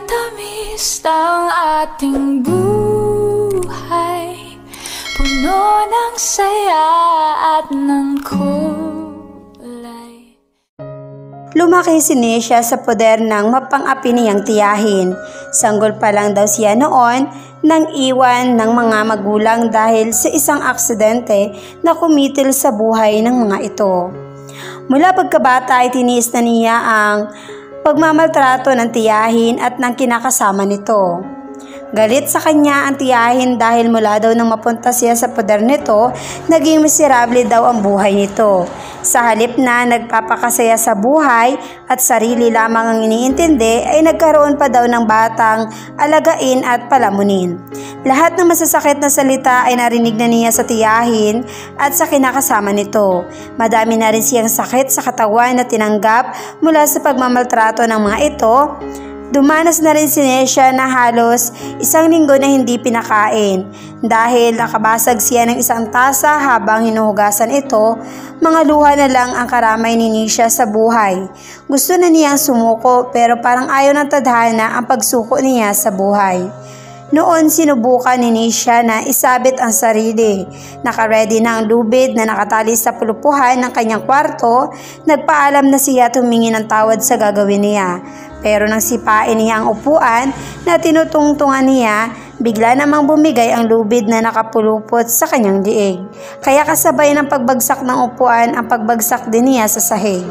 tamis ng ating buhay, puno ng saya at ng kulay. Lumaki si Nisha sa poder ng mapang-api niyang tiyahin. Sanggol pa lang daw siya noon nang iwan ng mga magulang dahil sa isang aksidente na kumitil sa buhay ng mga ito. Mula pagkabata ay tiniis na niya ang pagmamaltrato ng tiyahin at ng kinakasama nito. Galit sa kanya ang tiyahin dahil mula daw nang mapunta siya sa poder nito, naging miserable daw ang buhay nito. Sa halip na nagpapakasaya sa buhay at sarili lamang ang iniintindi, ay nagkaroon pa daw ng batang alagain at palamunin. Lahat ng masasakit na salita ay narinig na niya sa tiyahin at sa kinakasama nito. Madami na rin siyang sakit sa katawan na tinanggap mula sa pagmamaltrato ng mga ito. Dumanas na rin si Nisha na halos 1 linggo na hindi pinakain dahil nakabasag siya ng isang tasa habang hinuhugasan ito. Mga luha na lang ang karamay ni Nisha sa buhay. Gusto na niyang sumuko pero parang ayaw ng tadhana ang pagsuko niya sa buhay. Noon sinubukan ni Nisha na isabit ang sarili. Naka-ready na ang lubid na nakatali sa pulupuhan ng kanyang kwarto. Nagpaalam na siya at humingi ng tawad sa gagawin niya. Pero nang sipain niya ang upuan na tinutungtungan niya, bigla namang bumigay ang lubid na nakapulupot sa kanyang liig. Kaya kasabay ng pagbagsak ng upuan ang pagbagsak din niya sa sahig.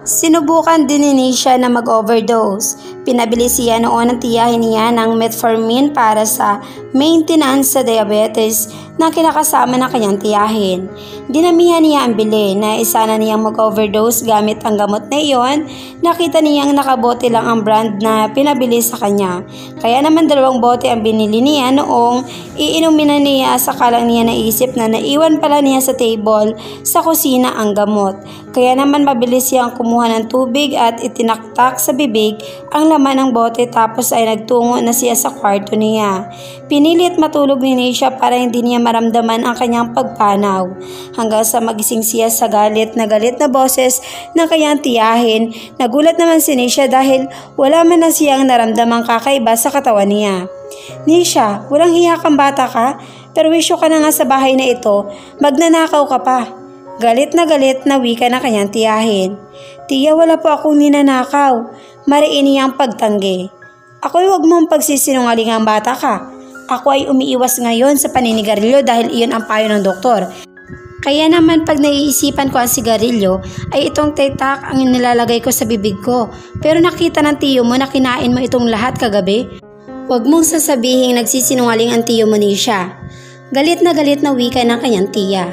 Sinubukan din ni Nisha na mag-overdose. Pinabili siya noon ng tiyahin niya ng metformin para sa maintenance sa diabetes na kinakasama ng kanyang tiyahin. Dinamihan niya ang bili na isa na niyang mag-overdose gamit ang gamot na iyon. Nakita niyang nakabote lang ang brand na pinabili sa kanya. Kaya naman 2 bote ang binili niya noong iinumin na niya. Sakalang niya naisip na naiwan pala niya sa table sa kusina ang gamot. Kaya naman mabilis siyang kumuha ng tubig at itinaktak sa bibig ang laman ng bote tapos ay nagtungo na siya sa kwarto niya. Pinilit matulog ni Nisha para hindi niya maramdaman ang kanyang pagpanaw. Hanggang sa magising siya sa galit na boses ng kanyang tiyahin. Nagulat naman si Nisha dahil wala man na siyang naramdamang kakaiba sa katawan niya. Nisha, walang hiya kang bata ka? Pero wisyo ka na nga sa bahay na ito, magnanakaw ka pa. Galit na wika na kanyang tiyahin. Tiya, wala po akong ninanakaw. Mariin niyang pagtanggi. Ako'y huwag mong pagsisinungaling ang bata ka. Ako ay umiiwas ngayon sa paninigarilyo dahil iyon ang payo ng doktor. Kaya naman pag naiisipan ko ang sigarilyo, ay itong tetak ang nilalagay ko sa bibig ko. Pero nakita ng tiyo mo na kinain mo itong lahat kagabi. Huwag mong sasabihin nagsisinungaling ang tiyo mo, Nisha. Galit na wika ng kanyang tiya.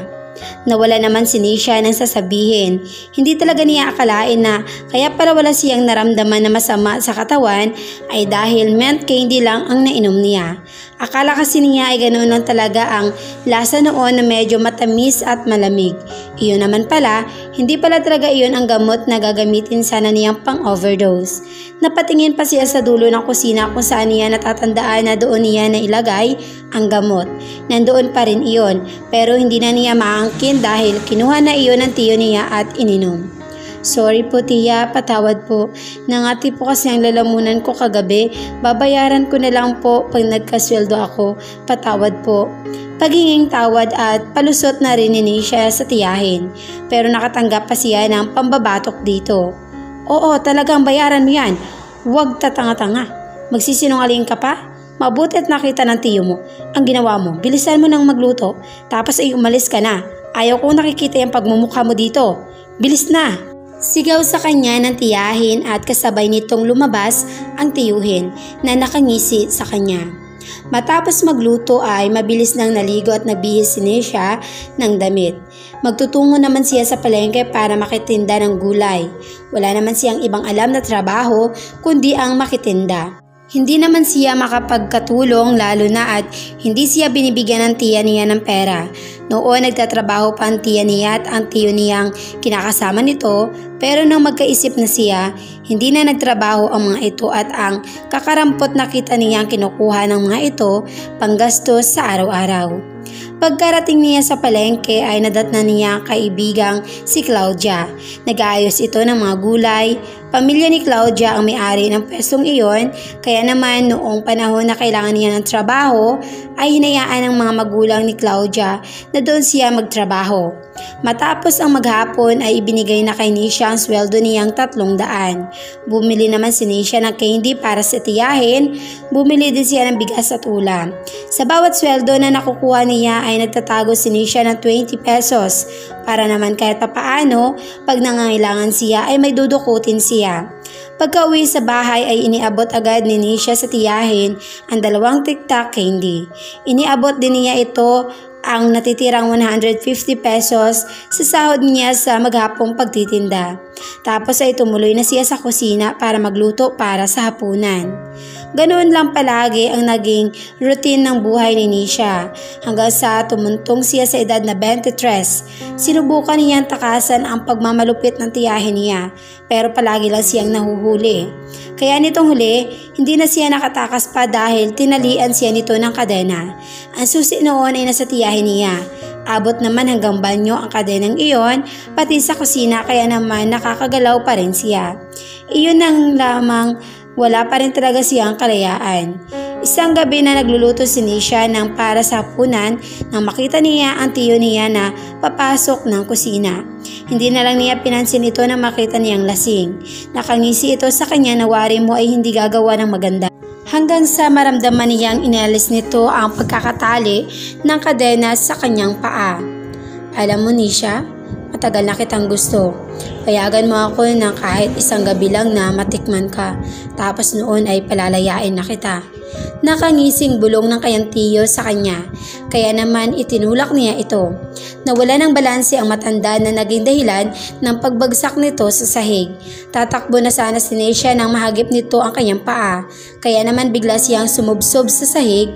Nawala naman si Nisha nang sasabihin. Hindi talaga niya akalain na kaya pala wala siyang naramdaman na masama sa katawan ay dahil mint candy lang ang nainom niya. Akala kasi niya ay ganoon lang talaga ang lasa noon na medyo matamis at malamig. Iyon naman pala, hindi pala talaga iyon ang gamot na gagamitin sana niyang pang-overdose. Napatingin pa siya sa dulo ng kusina kung saan niya natatandaan na doon niya na ilagay ang gamot. Nandoon pa rin iyon pero hindi na niya maangkin dahil kinuha na iyon ng tiyo niya at ininom. Sorry po tiya, patawad po. Nangati po kasi ang lalamunan ko kagabi. Babayaran ko na lang po pag nagkasweldo ako. Patawad po. Paginging tawad at palusot na rin ni Nisha sa tiyahin. Pero nakatanggap pa siya ng pambabatok dito. Oo, talagang bayaran mo yan. Huwag tatanga-tanga. Magsisinungaling ka pa? Mabuti at nakita ng tiyo mo. Ang ginawa mo, bilisan mo nang magluto. Tapos ay umalis ka na. Ayaw kong nakikita yung pagmumukha mo dito. Bilis na! Sigaw sa kanya ng tiyahin at kasabay nitong lumabas ang tiyuhin na nakangisi sa kanya. Matapos magluto ay mabilis nang naligo at nagbihis si Nisha ng damit. Magtutungo naman siya sa palengke para makitinda ng gulay. Wala naman siyang ibang alam na trabaho kundi ang makitinda. Hindi naman siya makapagkatulong lalo na at hindi siya binibigyan ng tiya niya ng pera. Noon nagtatrabaho pa ang tiya niya at ang tiyo niyang kinakasama nito pero nang magkaisip na siya, hindi na nagtrabaho ang mga ito at ang kakarampot na kita niyang kinukuha ng mga ito panggastos sa araw-araw. Pagkarating niya sa palengke ay nadatnan niya ang kaibigang si Claudia. Nag-aayos ito ng mga gulay. Pamilya ni Claudia ang may-ari ng pwestong iyon, kaya naman noong panahon na kailangan niya ng trabaho ay hinayaan ng mga magulang ni Claudia na doon siya magtrabaho. Matapos ang maghapon ay ibinigay na kay Nisha ang sweldo niyang 300. Bumili naman si Nisha ng candy para sa tiyahin, bumili din siya ng bigas at ulam. Sa bawat sweldo na nakukuha niya ay nagtatago si Nisha ng 20 pesos para naman kahit papaano pag nangangailangan siya ay may dudukutin siya. Pagka-uwi sa bahay ay iniabot agad ni Nisha sa tiyahin ang 2 tic-tac candy. Iniabot din niya ito ang natitirang 150 pesos sa sahod niya sa maghapong pagtitinda. Tapos ay tumuloy na siya sa kusina para magluto para sa hapunan. Ganoon lang palagi ang naging routine ng buhay ni Nisha hanggang sa tumuntong siya sa edad na 23. Sinubukan niyang takasan ang pagmamalupit ng tiyahin niya pero palagi lang siyang nahuhuli. Kaya nitong huli, hindi na siya nakatakas pa dahil tinalian siya nito ng kadena. Ang susi noon ay nasa tiyahin niya. Abot naman hanggang banyo ang kadenang iyon, pati sa kusina kaya naman nakakagalaw pa rin siya. Iyon ang lamang wala pa rin talaga siyang kalayaan. Isang gabi na nagluluto si Nisha ng para sa hapunan nang makita niya ang tiyo niya na papasok ng kusina. Hindi na lang niya pinansin ito na makita niyang lasing. Nakangisi ito sa kanya na wari mo ay hindi gagawa ng maganda. Hanggang sa maramdaman niyang inalis nito ang pagkakatali ng kadena sa kanyang paa. Alam mo Nisha, matagal na kitang gusto. Payagan mo ako ng kahit isang gabi lang na matikman ka. Tapos noon ay palalayain na kita. Nakangising bulong ng kanyang tiyo sa kanya. Kaya naman itinulak niya ito. Nawala ng balanse ang matanda na naging dahilan ng pagbagsak nito sa sahig. Tatakbo na sana si Nisha nang mahagip nito ang kanyang paa. Kaya naman bigla siyang sumubsob sa sahig.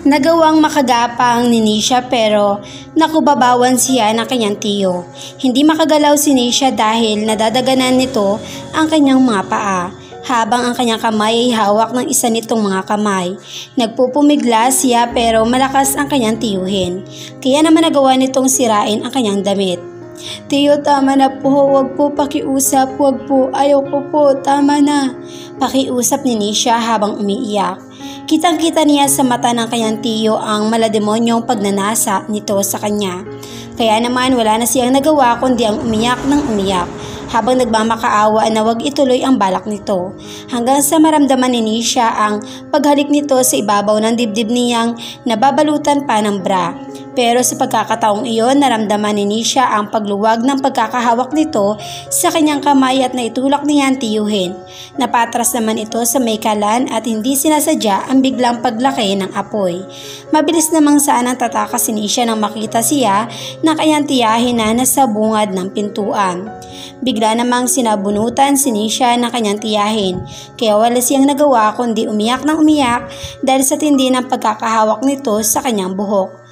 Nagawang makagapang ni Nisha pero nakubabawan siya ng kanyang tiyo. Hindi makagalaw si Nisha dahil nadadaganan nito ang kanyang mga paa. Habang ang kanyang kamay ay hawak ng isa nitong mga kamay. Nagpupumigla siya pero malakas ang kanyang tiyuhin. Kaya naman nagawa nitong sirain ang kanyang damit. Tiyo, tama na po. Huwag po pakiusap. Huwag po. Ayoko po. Tama na. Pakiusap ni Nisha habang umiiyak. Kitang-kita niya sa mata ng kanyang tiyo ang malademonyong pagnanasa nito sa kanya. Kaya naman wala na siyang nagawa kundi ang umiyak ng umiyak habang nagmamakaawa na wag ituloy ang balak nito. Hanggang sa maramdaman ni Nisha ang paghalik nito sa ibabaw ng dibdib niyang nababalutan pa ng bra. Pero sa pagkakataong iyon, naramdaman ni Nisha ang pagluwag ng pagkakahawak nito sa kanyang kamay at naitulak niya ang tiyuhin. Napatras naman ito sa may kalan at hindi sinasadya ang biglang paglaki ng apoy. Mabilis namang sanang tatakas si Nisha nang makita siya na kanyang tiyahin na nasa bungad ng pintuan. Bigla namang sinabunutan si Nisha ng kanyang tiyahin, kaya wala siyang nagawa kundi umiyak ng umiyak dahil sa tindi ng pagkakahawak nito sa kanyang buhok.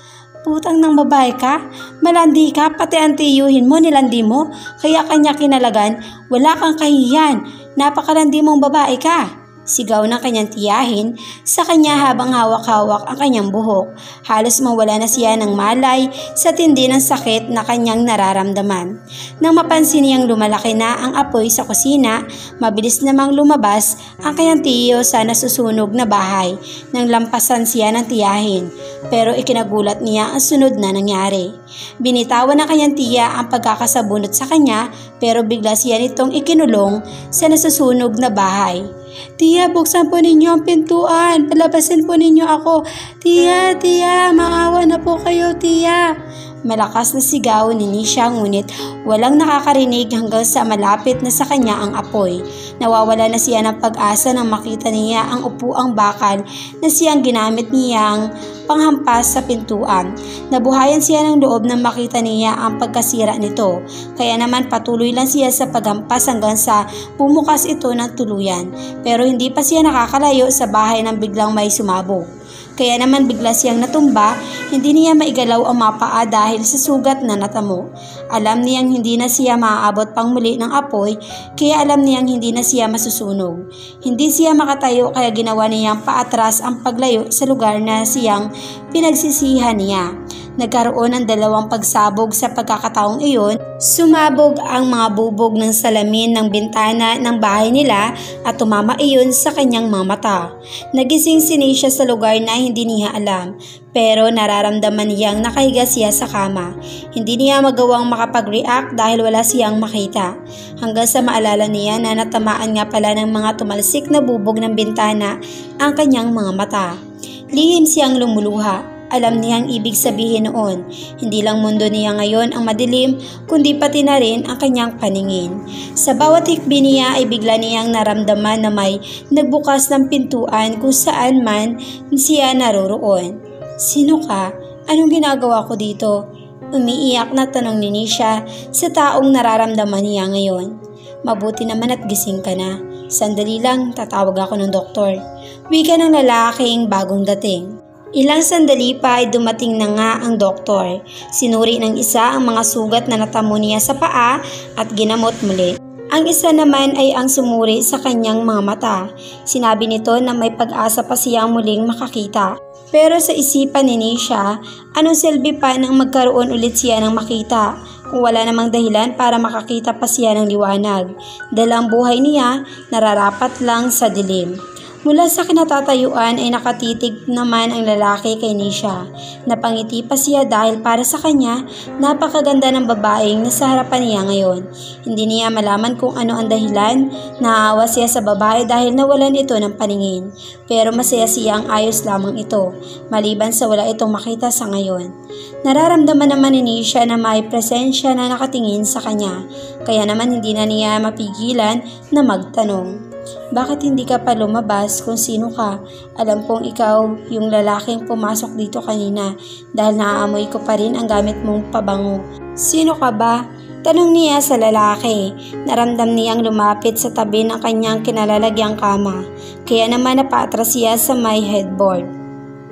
Putang ng babae ka, malandi ka, pati ang tiyuhin mo nilandi mo, kaya kanya kinalagan, wala kang kahiyan, napakalandi mong babae ka. Sigaw ng kanyang tiyahin sa kanya habang hawak-hawak ang kanyang buhok. Halos mawala na siya ng malay sa tindi ng sakit na kanyang nararamdaman. Nang mapansin niyang lumalaki na ang apoy sa kusina, mabilis namang lumabas ang kanyang tiyo sa nasusunog na bahay nang lampasan siya ng tiyahin. Pero ikinagulat niya ang sunod na nangyari. Binitawan ng kanyang tiya ang pagkakasabunot sa kanya pero bigla siya nitong ikinulong sa nasusunog na bahay. Tiya, buksan po ninyo ang pintuan. Palabasin po ninyo ako. Tiya, maawa na po kayo, tiya. Malakas na sigaw ni Nisha ngunit walang nakakarinig hanggang sa malapit na sa kanya ang apoy. Nawawala na siya ng pag-asa nang makita niya ang upuang bakal na siyang ginamit niyang panghampas sa pintuan. Nabuhayan siya ng loob nang makita niya ang pagkasira nito. Kaya naman patuloy lang siya sa paghampas hanggang sa bumukas ito ng tuluyan. Pero hindi pa siya nakakalayo sa bahay nang biglang may sumabog. Kaya naman bigla siyang natumba, hindi niya maigalaw ang mga paa dahil sa sugat na natamo. Alam niyang hindi na siya maaabot pang muli ng apoy, kaya alam niyang hindi na siya masusunog. Hindi siya makatayo kaya ginawa niyang paatras ang paglayo sa lugar na siyang pinagsisihan niya. Nagkaroon ng dalawang pagsabog sa pagkakataong iyon. Sumabog ang mga bubog ng salamin ng bintana ng bahay nila at tumama iyon sa kanyang mga mata. Nagising si Nisha sa lugar na hindi niya alam, pero nararamdaman niyang nakahiga siya sa kama. Hindi niya magawang makapag-react dahil wala siyang makita. Hanggang sa maalala niya na natamaan nga pala ng mga tumalsik na bubog ng bintana ang kanyang mga mata. Lihim siyang lumuluha. Alam niya ang ibig sabihin noon. Hindi lang mundo niya ngayon ang madilim, kundi pati na rin ang kanyang paningin. Sa bawat hikbi niya ay bigla niyang naramdaman na may nagbukas ng pintuan kung saan man siya naroroon. Sino ka? Anong ginagawa ko dito? Umiiyak na tanong ni Nisha sa taong nararamdaman niya ngayon. Mabuti naman at gising ka na. Sandali lang, tatawag ako ng doktor. Wika ng lalaking bagong dating. Ilang sandali pa ay dumating na nga ang doktor. Sinuri ng isa ang mga sugat na natamo niya sa paa at ginamot muli. Ang isa naman ay ang sumuri sa kanyang mga mata. Sinabi nito na may pag-asa pa siyang muling makakita. Pero sa isipan ni Nisha, anong silbi pa nang magkaroon ulit siya ng makita kung wala namang dahilan para makakita pa siya ng liwanag. Dahil ang buhay niya nararapat lang sa dilim. Mula sa kinatatayuan ay nakatitig naman ang lalaki kay Nisha. Napangiti pa siya dahil para sa kanya, napakaganda ng babaeng nasa harapan niya ngayon. Hindi niya malaman kung ano ang dahilan, naawa siya sa babae dahil nawalan ito ng paningin. Pero masaya siyang ayos lamang ito, maliban sa wala itong makita sa ngayon. Nararamdaman naman ni Nisha na may presensya na nakatingin sa kanya, kaya naman hindi na niya mapigilan na magtanong. Bakit hindi ka pa lumabas kung sino ka? Alam kong ikaw yung lalaking pumasok dito kanina dahil naaamoy ko pa rin ang gamit mong pabango. Sino ka ba? Tanong niya sa lalaki. Naramdam niyang lumapit sa tabi ng kanyang kinalalagyang kama. Kaya naman napatras siya sa may headboard.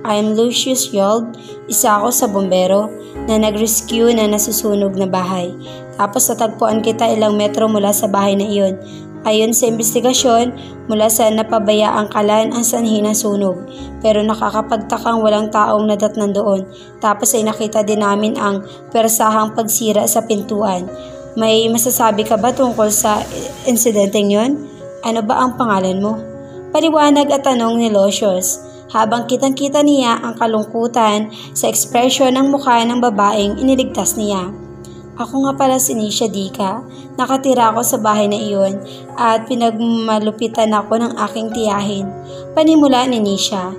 I am Lucius Yold, isa ako sa bombero na nag-rescue na nasusunog na bahay. Tapos natagpuan kita ilang metro mula sa bahay na iyon. Ayon sa investigasyon, mula sa napabayaang kalan ang sanhi ng sunog. Pero nakakapagtakang walang taong nadatnan doon. Tapos ay nakita din namin ang persahang pagsira sa pintuan. May masasabi ka ba tungkol sa insidenteng yon? Ano ba ang pangalan mo? Paliwanag at tanong ni Lucius. Habang kitang-kita niya ang kalungkutan sa ekspresyon ng mukha ng babaeng iniligtas niya. Ako nga pala si Nisha Dika. Nakatira ako sa bahay na iyon at pinagmalupitan ako ng aking tiyahin. Panimula ni Nisha.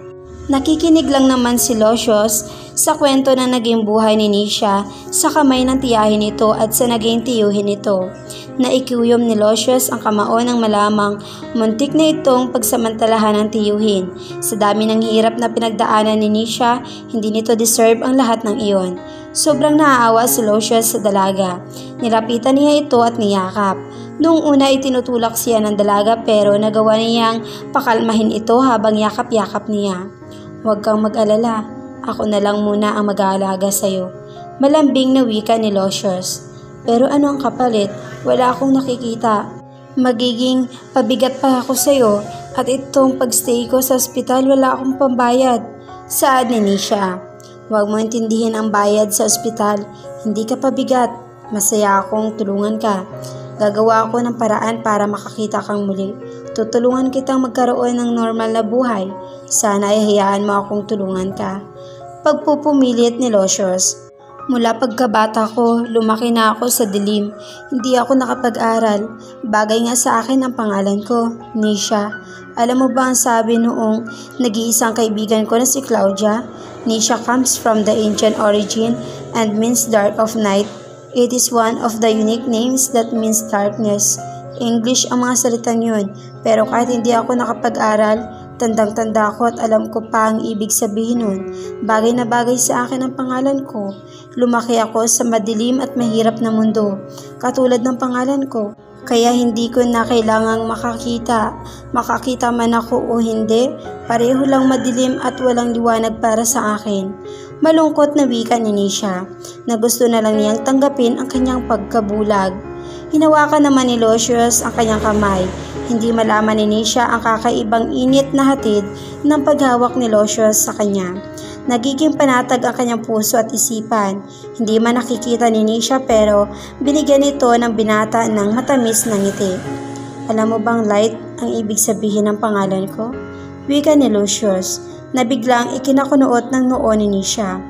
Nakikinig lang naman si Lucius sa kwento na naging buhay ni Nisha sa kamay ng tiyahin nito at sa naging tiyuhin nito. Naikuyom ni Lucius ang kamao ng malamang muntik na itong pagsamantalahan ng tiyuhin. Sa dami ng hirap na pinagdaanan ni Nisha, hindi nito deserve ang lahat ng iyon. Sobrang naaawa si Lucius sa dalaga. Nilapitan niya ito at niyakap. Noong una ay tinutulak siya ng dalaga pero nagawa niyang pakalmahin ito habang yakap-yakap niya. Huwag kang mag-alala, ako na lang muna ang mag-aalaga sa'yo. Malambing na wika ni Lucius. Pero ano ang kapalit? Wala akong nakikita. Magiging pabigat pa ako sa'yo at itong pagstay ko sa ospital wala akong pambayad. Saad ni Nisha. Huwag mo intindihin ang bayad sa ospital. Hindi ka pabigat. Masaya akong tulungan ka. Gagawa ako ng paraan para makakita kang muli. Tutulungan kitang magkaroon ng normal na buhay. Sana ay hayaan mo akong tulungan ka. Pagpupumilit ni Lucius. Mula pagkabata ko, lumaki na ako sa dilim. Hindi ako nakapag-aral. Bagay nga sa akin ang pangalan ko, Nisha. Alam mo ba ang sabi noong nag-iisang kaibigan ko na si Claudia? Nisha comes from the ancient origin and means dark of night. It is one of the unique names that means darkness. English ang mga salitang yun, pero kahit hindi ako nakapag-aral, tandang-tanda ko at alam ko pa ang ibig sabihin nun. Bagay na bagay sa akin ang pangalan ko. Lumaki ako sa madilim at mahirap na mundo, katulad ng pangalan ko. Kaya hindi ko na kailangang makakita. Makakita man ako o hindi, pareho lang madilim at walang liwanag para sa akin. Malungkot na wika ni Nisha, na gusto na lang niyang tanggapin ang kanyang pagkabulag. Hinawakan naman ni Lucius ang kanyang kamay. Hindi malaman ni Nisha ang kakaibang init na hatid ng paghawak ni Lucius sa kanya. Nagiging panatag ang kanyang puso at isipan. Hindi man nakikita ni Nisha pero binigyan ito ng binata ng matamis na ngiti. Alam mo bang Light ang ibig sabihin ng pangalan ko? Wika ni Lucius na biglang ikinakunuot ng noo ni Nisha.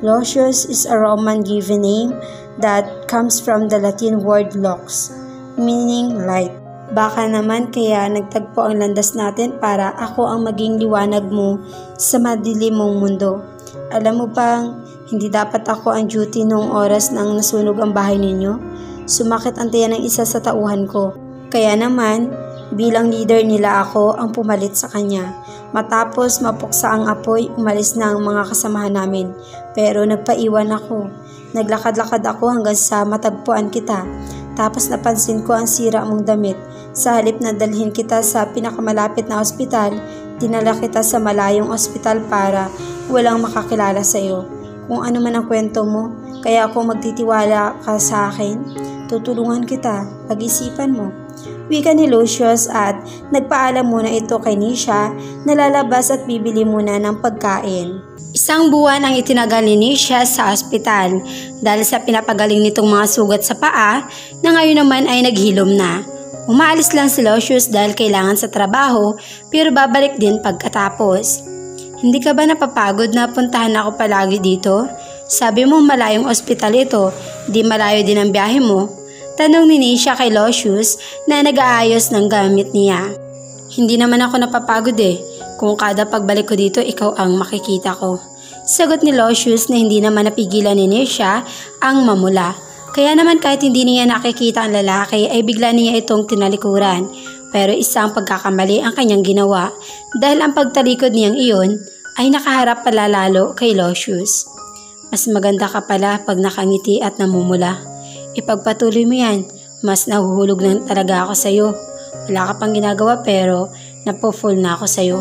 Lucius is a Roman given name that comes from the Latin word lux, meaning light. Baka naman kaya nagtagpo ang landas natin para ako ang maging liwanag mo sa madilim mong mundo. Alam mo bang hindi dapat ako ang duty noong oras nang nasunog ang bahay ninyo? Sumakit ang tiyan ng isa sa tauhan ko. Kaya naman, bilang leader nila ako ang pumalit sa kanya. Matapos mapuksa ang apoy, umalis na ang mga kasamahan namin. Pero nagpaiwan ako. Naglakad-lakad ako hanggang sa matagpuan kita. Tapos napansin ko ang sira mong damit. Sa halip na dalhin kita sa pinakamalapit na ospital, dinala kita sa malayong ospital para walang makakilala sa iyo. Kung ano man ang kwento mo, kaya ako magtitiwala ka sa akin. Tutulungan kita, pag-isipan mo. Wika ni Lucius at nagpaalam muna ito kay Nisha na lalabas at bibili muna ng pagkain. Isang buwan ang itinagal ni Nisha sa ospital dahil sa pinapagaling nitong mga sugat sa paa na ngayon naman ay naghilom na. Umaalis lang si Lucius dahil kailangan sa trabaho pero babalik din pagkatapos. Hindi ka ba napapagod na puntahan ako palagi dito? Sabi mo malayong ospital ito, di malayo din ang biyahe mo. Tanong ni Nisha kay Lucius na nag-aayos ng gamit niya. Hindi naman ako napapagod Kung kada pagbalik ko dito, ikaw ang makikita ko. Sagot ni Lucius na hindi naman napigilan ni Nisha ang mamula. Kaya naman kahit hindi niya nakikita ang lalaki ay bigla niya itong tinalikuran. Pero isang pagkakamali ang kanyang ginawa dahil ang pagtalikod niyang iyon ay nakaharap pala lalo kay Lucius. Mas maganda ka pala pag nakangiti at namumula. Ipagpatuloy mo yan, mas nahuhulog na talaga ako sa'yo. Wala ka pang ginagawa pero napo-full na ako sa'yo.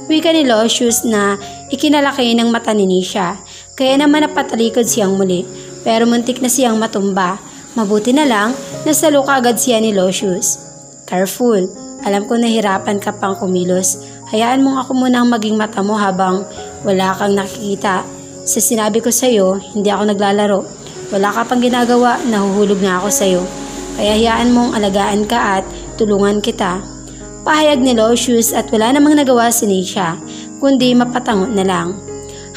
Wika ni Lucius na ikinalaki ng mata ni Nisha, kaya naman napatalikod siyang muli. Pero muntik na siyang matumba. Mabuti na lang, nasalo kaagad siya ni Lucius. Careful, alam ko nahirapan ka pang kumilos. Hayaan mong ako muna ang maging mata mo habang wala kang nakikita. Sa sinabi ko sa'yo, hindi ako naglalaro. Wala ka pang ginagawa, nahuhulog na ako sa'yo. Kaya hayaan mong alagaan ka at tulungan kita. Pahayag ni Lucius at wala namang nagawa si Nisha, kundi mapatango na lang.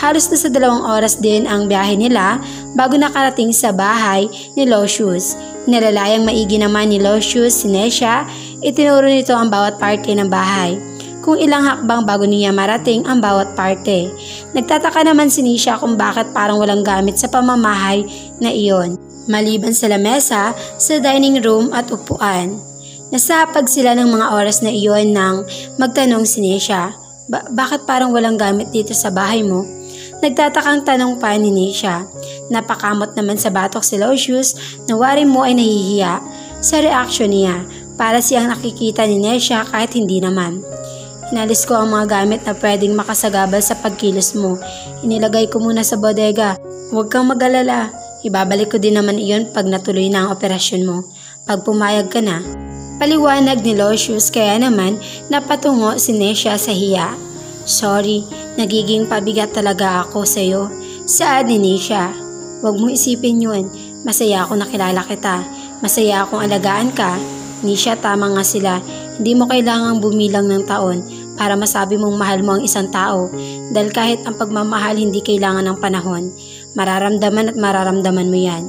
Halos na sa 2 oras din ang biyahe nila bago nakarating sa bahay ni Lucius. Nilalayang maigi naman ni Lucius si Nisha, itinuro nito ang bawat parte ng bahay. Kung ilang hakbang bago niya marating ang bawat parte. Nagtataka naman si Nisha kung bakit parang walang gamit sa pamamahay na iyon. Maliban sa lamesa, sa dining room at upuan. Nasahapag sila ng mga oras na iyon nang magtanong si Nisha, bakit parang walang gamit dito sa bahay mo? Nagtatakang tanong pa ni Nisha. Napakamot naman sa batok si Lucius na wari mo ay nahihiya sa reaksyon niya para siyang nakikita ni Nisha kahit hindi naman. Inalis ko ang mga gamit na pwedeng makasagabal sa pagkilos mo. Inilagay ko muna sa bodega. Huwag kang mag-alala. Ibabalik ko din naman iyon pag natuloy na ang operasyon mo. Pag pumayag ka na. Paliwanag ni Lucius kaya naman napatungo si Nisha sa hiya. Sorry, nagiging pabigat talaga ako sa iyo. Saad ni Nisha. Huwag mo isipin yun. Masaya ako nakilala kita. Masaya akong alagaan ka. Nisha, tama nga sila. Hindi mo kailangang bumilang ng taon para masabi mong mahal mo ang isang tao dahil kahit ang pagmamahal hindi kailangan ng panahon, mararamdaman at mararamdaman mo yan.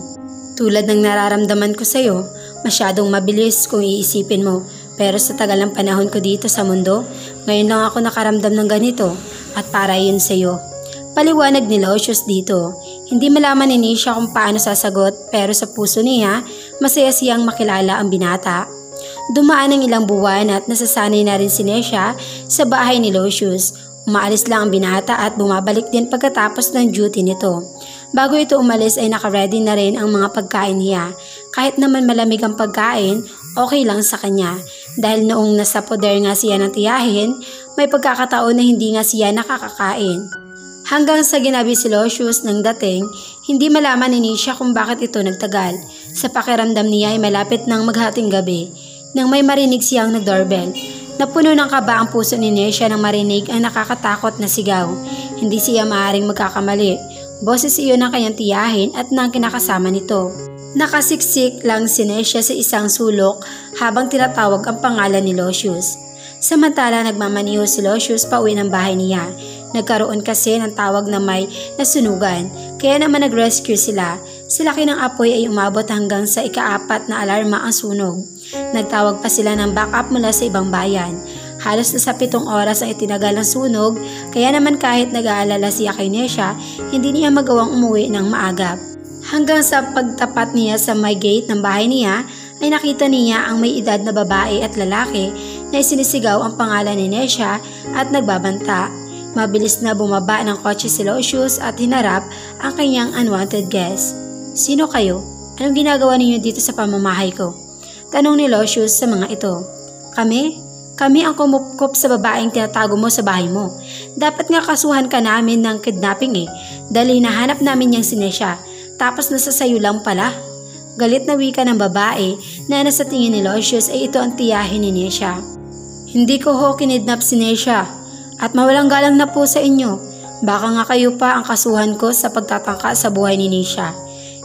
Tulad ng nararamdaman ko sa'yo, masyadong mabilis kung iisipin mo pero sa tagal ng panahon ko dito sa mundo, ngayon lang ako nakaramdam ng ganito at para yun sa'yo. Paliwanag ni Lucius dito, hindi malaman ni Nisha kung paano sasagot pero sa puso niya, masaya siyang makilala ang binata. Dumaan ang ilang buwan at nasasanay na rin si Nisha sa bahay ni Lucius. Umaalis lang ang binata at bumabalik din pagkatapos ng duty nito. Bago ito umalis ay nakaready na rin ang mga pagkain niya. Kahit naman malamig ang pagkain, okay lang sa kanya. Dahil noong nasa poder nga siya ng tiyahin, may pagkakataon na hindi nga siya nakakakain. Hanggang sa ginabi si Lucius ng dating, hindi malaman ni Nisha kung bakit ito nagtagal. Sa pakiramdam niya ay malapit ng maghating gabi. Nang may marinig siyang nag-doorbell. Napuno ng kaba ang puso ni Nisha nang marinig ang nakakatakot na sigaw. Hindi siya maaaring magkakamali. Boses iyon ng kanyang tiyahin at ng kinakasama nito. Nakasiksik lang si Necia sa isang sulok habang tinatawag ang pangalan ni Lucius. Samantala nagmamaniho si Lucius pauwi ng bahay niya. Nagkaroon kasi ng tawag na may nasunugan, kaya naman nag-rescue sila. Sa laki ng apoy ay umabot hanggang sa ika-4 na alarma ang sunog. Nagtawag pa sila ng backup mula sa ibang bayan. Halos na sa 7 oras ang itinagal ng sunog, kaya naman kahit nag-aalala siya kay Necia, hindi niya magawang umuwi ng maagap. Hanggang sa pagtapat niya sa may gate ng bahay niya, ay nakita niya ang may edad na babae at lalaki na isinisigaw ang pangalan ni Necia at nagbabanta. Mabilis na bumaba ng kotse si Lucius at hinarap ang kanyang unwanted guest. "Sino kayo? Anong ginagawa ninyo dito sa pamamahay ko?" Tanong ni Lucius sa mga ito. Kami ang kumupkop sa babaeng tinatago mo sa bahay mo. Dapat nga kasuhan ka namin ng kidnapping dahil hinahanap namin niyang si Necia. Tapos nasa sayo lang pala. Galit na wika ng babae na nasa tingin ni Lucius ay ito ang tiyahin ni Necia. "Hindi ko kinidnap si Necia at mawalang galang na po sa inyo. Baka nga kayo pa ang kasuhan ko sa pagtatangka sa buhay ni Necia.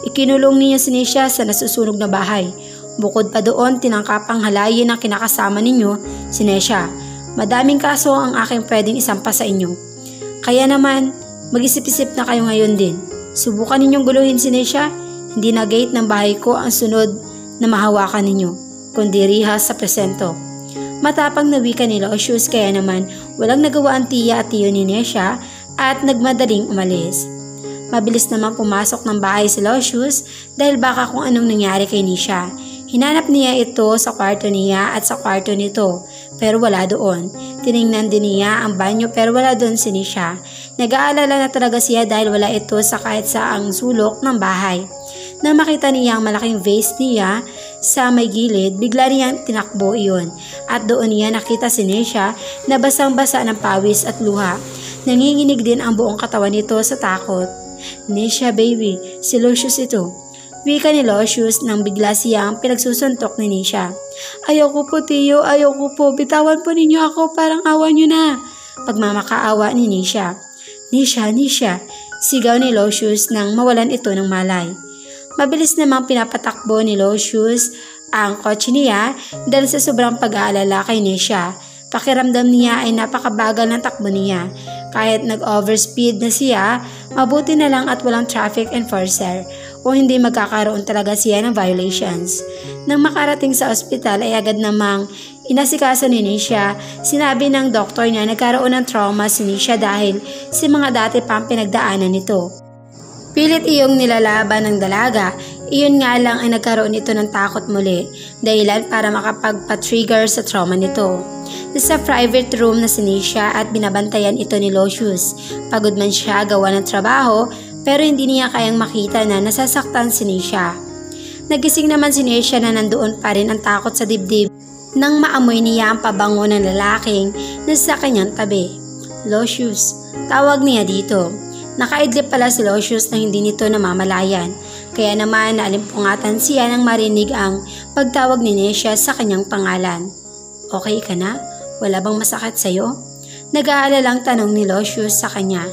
Ikinulong niyo si Necia sa nasusunog na bahay. Bukod pa doon, tinangkapang halayin ang kinakasama ninyo, si Necia. Madaming kaso ang aking pwedeng isampa sa inyo. Kaya naman, mag-isip-isip na kayo ngayon din. Subukan ninyong guluhin si Necia. Hindi na gate ng bahay ko ang sunod na mahawakan ninyo, kundi rihas sa presento." Matapang na wika ni Lucius, kaya naman walang nagawa ang tiya at tiyo ni Necia at nagmadaling umalis. Mabilis namang pumasok ng bahay si Lucius dahil baka kung anong nangyari kay Necia. Hinanap niya ito sa kwarto niya at sa kwarto nito, pero wala doon. Tiningnan din niya ang banyo pero wala doon si Necia. Nag-aalala na talaga siya dahil wala ito sa kahit saang sulok ng bahay. Nang makita niya ang malaking vase niya sa may gilid, bigla niyang tinakbo iyon. At doon niya nakita si Necia na basang-basa ng pawis at luha. Nanginginig din ang buong katawan nito sa takot. "Necia baby, si Lucius ito." Wika ni Lucius nang bigla siyang pinagsusuntok ni Necia. "Ayoko po tiyo, ayoko po. Bitawan po ninyo ako, parang awa nyo na." Pagmamakaawa ni Necia. Necia, sigaw ni Lucius nang mawalan ito ng malay. Mabilis namang pinapatakbo ni Lucius ang kotse niya dahil sa sobrang pag-aalala kay Necia. Pakiramdam niya ay napakabagal ng takbo niya. Kahit nag-overspeed na siya, mabuti na lang at walang traffic enforcer o hindi magkakaroon talaga siya ng violations. Nang makarating sa ospital ay agad namang inasikaso ni Necia. Sinabi ng doktor niya nagkaroon ng trauma si Necia dahil sa mga dati pang pinagdaanan nito. Pilit iyong nilalaban ng dalaga, iyon nga lang ay nagkaroon ito ng takot muli, dahilan para makapagpa-trigger sa trauma nito. Nasa private room na si Necia at binabantayan ito ni Lucius. Pagod man siya gawa ng trabaho, pero hindi niya kayang makita na nasasaktan si Necia. Nagising naman si Necia na nandoon pa rin ang takot sa dibdib nang maamoy niya ang pabango ng lalaking nasa kanyang tabi. "Lucius," tawag niya dito. Nakaidlip pala si Lucius na hindi nito namamalayan, kaya naman naalimpungatan siya nang marinig ang pagtawag ni Necia sa kanyang pangalan. "Okay ka na? Wala bang masakit sa'yo?" Nag-aalalang tanong ni Lucius sa kanya.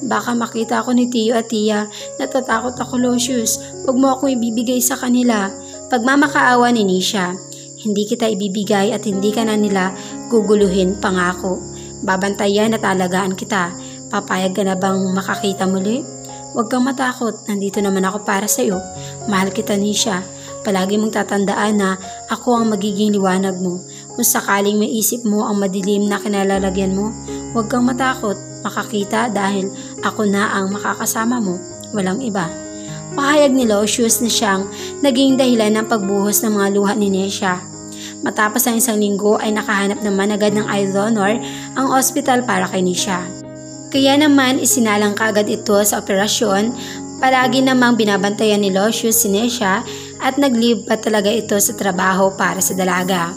"Baka makita ako ni Tiyo at Tiya. Natatakot ako, Lucius. Huwag mo akong ibibigay sa kanila." Pagmamakaawa ni Necia. "Hindi kita ibibigay at hindi ka na nila guguluhin, pangako. Babantayan at alagaan kita. Papayag ka na bang makakita muli? Huwag kang matakot, nandito naman ako para sa'yo. Mahal kita, Necia. Palagi mong tatandaan na ako ang magiging liwanag mo. Kung sakaling may isip mo ang madilim na kinalalagyan mo, huwag kang matakot, makakita dahil ako na ang makakasama mo, walang iba." Pahayag ni Lucius na siyang naging dahilan ng pagbuhos ng mga luha ni Necia. Matapos ang 1 linggo ay nakahanap naman agad ng eye donor ang ospital para kay Necia. Kaya naman isinalang kaagad ito sa operasyon. Palagi namang binabantayan ni Lucius si Necia at nag-leave pa talaga ito sa trabaho para sa dalaga.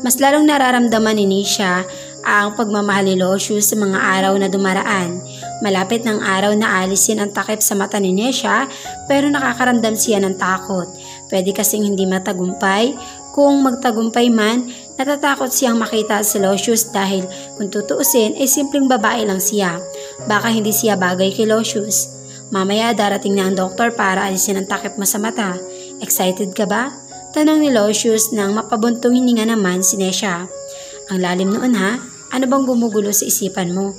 Mas lalong nararamdaman ni Necia ang pagmamahal ni Lucius sa mga araw na dumaraan. Malapit ng araw na alisin ang takip sa mata ni Necia pero nakakaramdam siya ng takot. Pwede kasing hindi matagumpay. Kung magtagumpay man, natatakot siyang makita si Lucius dahil kung tutuusin ay simpleng babae lang siya. Baka hindi siya bagay kay Lucius. Mamaya darating na ang doktor para alisin ang takip mo sa mata. Excited ka ba? Tanong ni Lucius nang mapabuntong hininga naman si Nesha. Ang lalim noon ha? Ano bang gumugulo sa isipan mo?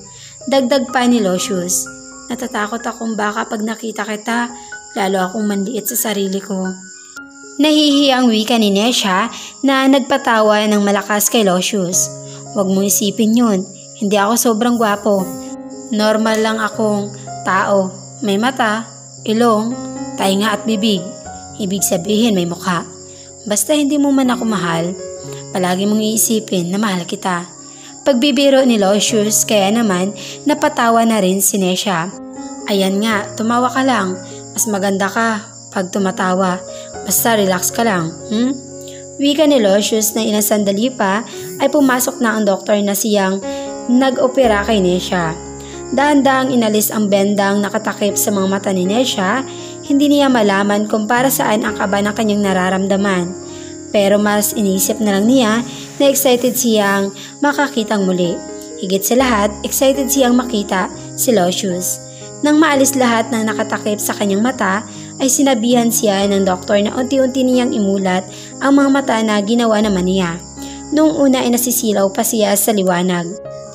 Dagdag pa ni Lucius. Natatakot akong baka pag nakita kita, lalo akong manliit sa sarili ko. Nahihiyang wika ni Nesha na nagpatawa ng malakas kay Lucius. Huwag mo isipin yun. Hindi ako sobrang gwapo. Normal lang akong tao. May mata, ilong, tainga at bibig. Ibig sabihin may mukha. Basta hindi mo man ako mahal, palagi mong iisipin na mahal kita. Pagbibiro ni Lucius kaya naman napatawa na rin si Nesha. Ayan nga, tumawa ka lang. Mas maganda ka pag tumatawa. Basta relax ka lang. Wika ni Lucius na ilang sandali pa ay pumasok na ang doktor na siyang nag-opera kay Nesha. Dahan-dahang inalis ang bendang nakatakip sa mga mata ni Nesha. Hindi niya malaman kung para saan ang kaba ng kanyang nararamdaman. Pero mas inisip na lang niya na excited siyang makakitang muli. Higit sa lahat, excited siyang makita si Lucius. Nang maalis lahat ng nakatakip sa kanyang mata, ay sinabihan siya ng doktor na unti-unti niyang imulat ang mga mata na ginawa naman niya. Noong una ay nasisilaw pa siya sa liwanag.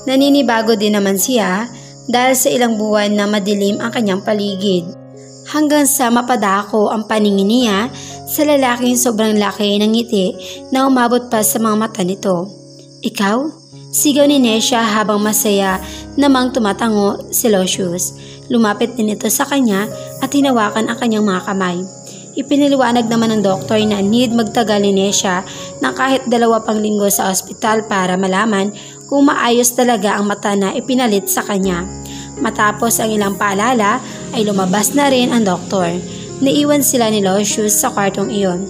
Naninibago din naman siya dahil sa ilang buwan na madilim ang kanyang paligid. Hanggang sa mapadako ang paningin niya sa lalaking sobrang laki ng ngiti na umabot pa sa mga mata nito. Ikaw? Sigaw ni Nesha habang masaya namang tumatango si Lucius. Lumapit din ito sa kanya at hinawakan ang kanyang mga kamay. Ipinaliwanag naman ng doktor na need magtagal ni Nesha ng kahit 2 pang linggo sa ospital para malaman kung maayos talaga ang mata na ipinalit sa kanya. Matapos ang ilang paalala ay lumabas na rin ang doktor. Naiwan sila ni Lucius sa kwartong iyon.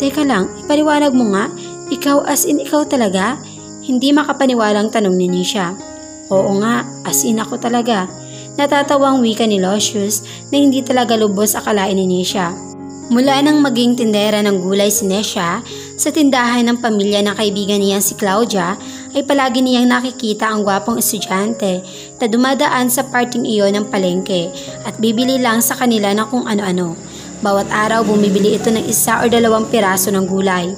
Teka lang, ipaliwanag mo nga, ikaw as in ikaw talaga? Hindi makapaniwalang tanong ni Nesha. Oo nga, as in ako talaga. Natatawang wika ni Lucius na hindi talaga lubos akalain ni Nesha. Mula nang maging tindera ng gulay si Nesha, sa tindahan ng pamilya ng kaibigan niyang si Claudia, ay palagi niyang nakikita ang gwapong estudyante na dumadaan sa parting iyon ng palengke at bibili lang sa kanila ng kung ano-ano. Bawat araw bumibili ito ng 1 o 2 piraso ng gulay.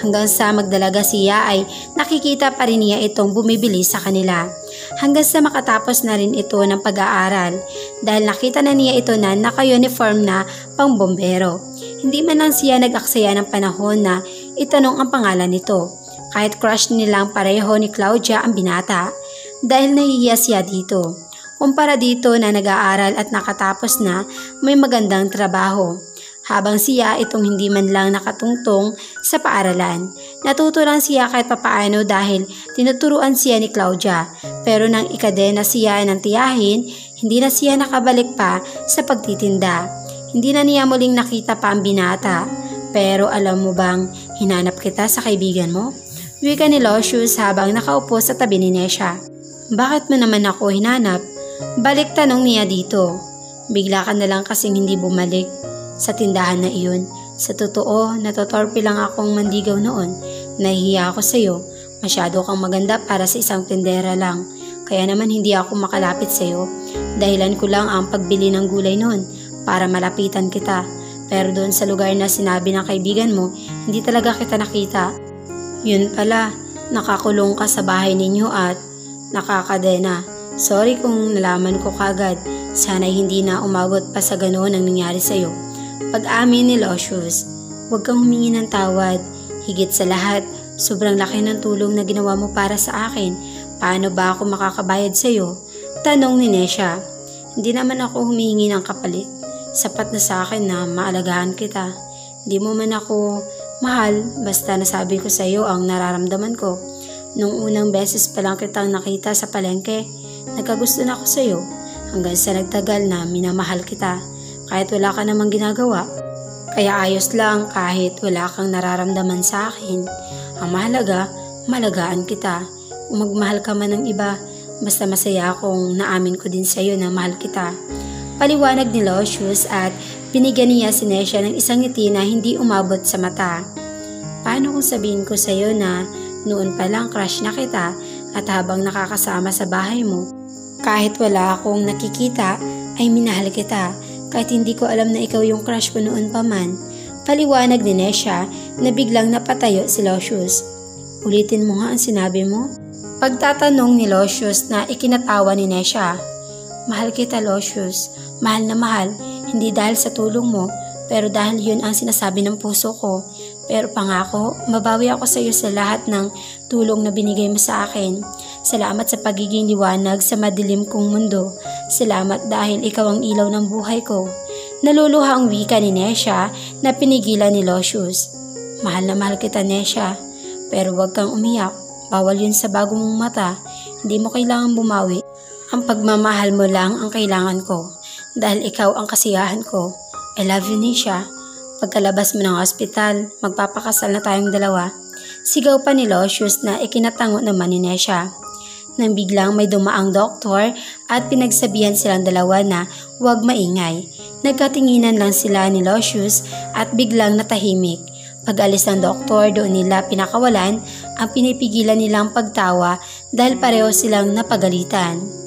Hanggang sa magdalaga siya ay nakikita pa rin niya itong bumibili sa kanila. Hanggang sa makatapos na rin ito ng pag-aaral dahil nakita na niya ito na naka-uniform na pang bombero. Hindi man lang siya nag-aksaya ng panahon na itanong ang pangalan nito. Kahit crush nilang pareho ni Claudia ang binata dahil nahihiya siya dito. Kumpara dito na nag-aaral at nakatapos na may magandang trabaho. Habang siya itong hindi man lang nakatungtong sa paaralan. Natuto lang siya kahit papaano dahil tinuturuan siya ni Claudia. Pero nang ikadena siya ng tiyahin, hindi na siya nakabalik pa sa pagtitinda. Hindi na niya muling nakita pa ang binata. Pero alam mo bang hinanap kita sa kaibigan mo? Wika ni Lucius habang nakaupo sa tabi ni Nesha. Bakit mo naman ako hinanap? Balik tanong niya dito. Bigla ka na lang kasing hindi bumalik sa tindahan na iyon. Sa totoo, natotorpe lang akong mandigaw noon. Nahihiya ako sa iyo. Masyado kang maganda para sa isang tindera lang. Kaya naman hindi ako makalapit sa iyo. Dahilan ko lang ang pagbili ng gulay noon para malapitan kita. Pero doon sa lugar na sinabi ng kaibigan mo, hindi talaga kita nakita. Yun pala, nakakulong ka sa bahay ninyo at nakakadena. Sorry kung nalaman ko kagad. Sana'y hindi na umabot pa sa ganoon ang nangyari sa iyo. Pag-amin ni Lucius, huwag kang humingi ng tawad. Higit sa lahat, sobrang laki ng tulong na ginawa mo para sa akin. Paano ba ako makakabayad sa iyo? Tanong ni Nesha. Hindi naman ako humingi ng kapalit. Sapat na sa akin na maalagaan kita. Hindi mo man ako mahal, basta nasabi ko sa iyo ang nararamdaman ko. Nung unang beses pa lang kitang nakita sa palengke, nagkagusto na ako sa iyo. Hanggang sa nagtagal na minamahal kita. Kahit wala ka namang ginagawa. Kaya ayos lang kahit wala kang nararamdaman sa akin. Ang mahalaga, malagaan kita. Kung magmahal ka man ng iba, basta masaya akong naamin ko din sa iyo na mahal kita. Paliwanag ni Lucius at binigyan niya si Nesha ng isang ngiti na hindi umabot sa mata. Paano kung sabihin ko sa iyo na noon pa lang crush na kita at habang nakakasama sa bahay mo, Kahit wala akong nakikita, ay minahal kita. Kahit hindi ko alam na ikaw yung crush ko noon pa man. Paliwanag ni Nesha na biglang napatayo si Lucius. Ulitin mo nga ang sinabi mo. Pagtatanong ni Lucius na ikinatawa ni Nesha. Mahal kita, Lucius. Mahal na mahal. Hindi dahil sa tulong mo, pero dahil yun ang sinasabi ng puso ko. Pero pangako, mabawi ako sa iyo sa lahat ng tulong na binigay mo sa akin. Salamat sa pagiging liwanag sa madilim kong mundo. Salamat dahil ikaw ang ilaw ng buhay ko. Naluluha ang wika ni Nesha na pinigilan ni Lucius. Mahal na mahal kita, Nesha. Pero huwag kang umiyak. Bawal yun sa bago mong mata. Hindi mo kailangan bumawi. Ang pagmamahal mo lang ang kailangan ko. Dahil ikaw ang kasiyahan ko. I love you, Nesha. Pagkalabas mo ng ospital, magpapakasal na tayong dalawa. Sigaw pa ni Lucius na ikinatango naman ni Nesha. Nang biglang may dumaang doktor at pinagsabihan silang dalawa na huwag maingay. Nagkatinginan lang sila ni Lucius at biglang natahimik. Pag-alis ng doktor, doon nila pinakawalan ang pinipigilan nilang pagtawa dahil pareho silang napagalitan.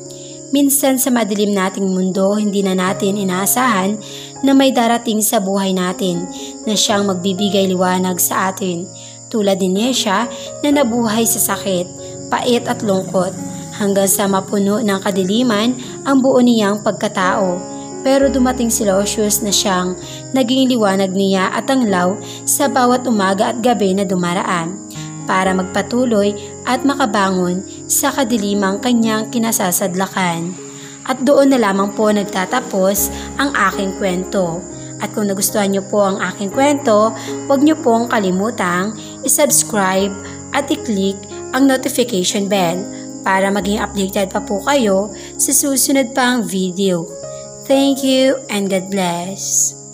Minsan sa madilim nating mundo, hindi na natin inaasahan na may darating sa buhay natin na siyang magbibigay liwanag sa atin. Tulad ni Nesha na nabuhay sa sakit, pait at lungkot hanggang sa mapuno ng kadiliman ang buo niyang pagkatao. Pero dumating si Lucius na siyang naging liwanag niya at anglaw sa bawat umaga at gabi na dumaraan para magpatuloy at makabangon sa kadilimang kanyang kinasasadlakan. At doon na lamang po nagtatapos ang aking kwento. At kung nagustuhan niyo po ang aking kwento, huwag niyo pong kalimutang i-subscribe at i-click ang notification bell para maging updated pa po kayo sa susunod pang video. Thank you and God bless.